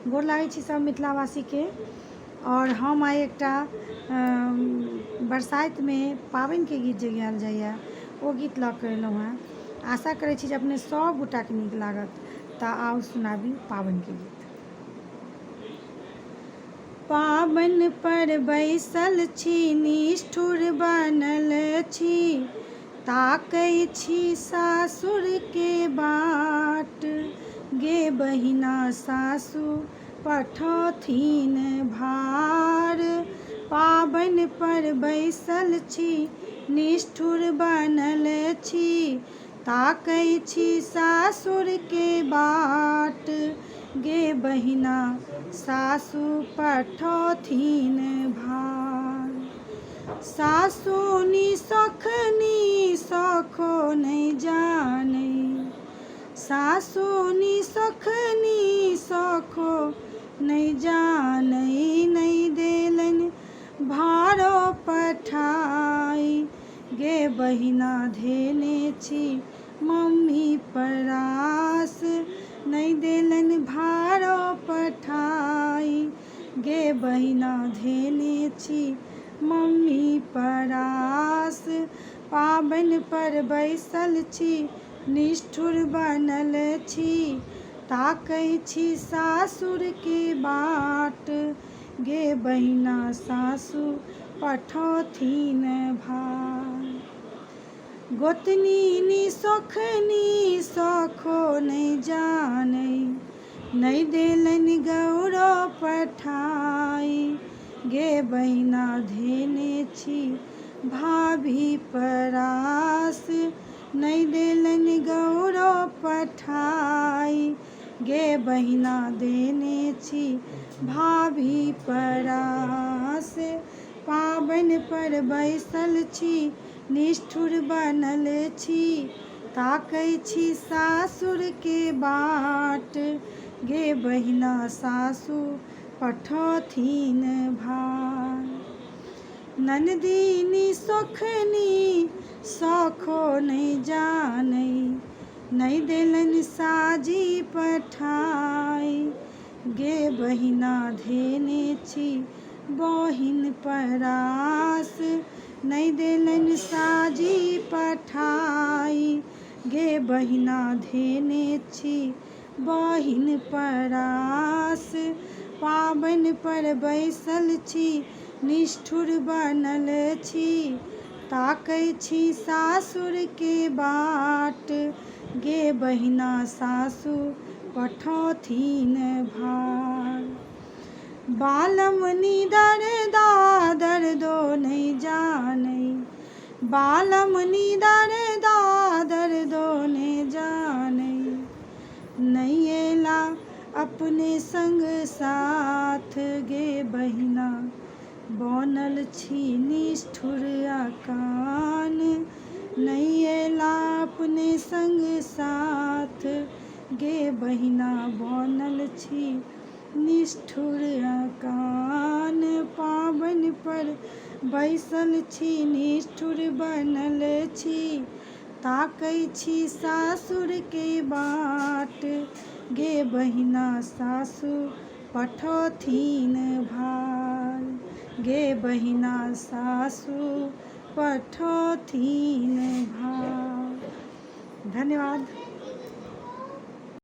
गोर लागै छी सब मिथिलावासी के। और हम आइ एकटा बरसाइत में पाबनि के गीत जे गायल जाइए ओ गीत लऽ कऽ एलहुँ हेँ। आशा करै छी जे अपने सब गोटाके नीक लागत। तऽ आउ सुनाबी पाबनि के गीत। पाबनि पर बैसल छी निष्ठुर बनल छी, ताकै छी सासुर के बाट। गे बहिना सासु पठौथिन भार, पाबनि पर बैसल छी निष्ठुर बनल छी, ताकै छी सासुर के बाट। गे बहिना सासु पठौथिन भार, सासु निसखनी सखो नहि जानै, सासु निसखनी सखो नहि जानै, नहि देलनि भारो पठाई। गे बहिना धेने छी मम्मी परास, नहि देलनि भारो पठाई। गे बहिना धेने छी मम्मी परास, पाबनि पर बैसल छी निष्ठुर बनल छी, ताकै छी सासुर के बाट। गे बहिना सासु पठौथिन भार, गोतनी निसखनी सखो नहि जानै, नहि देलनि गौरो पठाई। गे बहिना धेने छी भाभी परास, नहि देलनि गौरो पठाई। गे बहिना देने छी भाभी परास, पाबनि पर बैसल छी निष्ठुर बनल छी, ताकै छी सासुर के बाट। गे बहिना सासु पठौथिन भार, ननदी निसखनी सखो नहि जानै, नहि देलनि साजी पठाई। गे बहिना धेने छी बहिन परास, नहि देलनि साजी पठाई। गे बहिना धेने छी बहिन परास, पाबनि पर बैसल छी निष्ठुर बनल छी, ताकै छी सासुर के बाट। गे बहिना सासु पठौथिन भार, बालम निदर दादर दो नहि जानै, बालम निदर दादर दो नहि जानै, नहि एला अपने संग साथ। गे बहिना बनल छी निष्ठुर अकान, नहि एला अपने संग साथ। गे बहिना बनल छी निष्ठुर अकान, पाबनि पर बैसल छी निष्ठुर बनल छी, ताकै छी सासुर के बाट। गे बहिना सासु पठौथिन भार, गे बहिना सासु पठौथिन भार। धन्यवाद।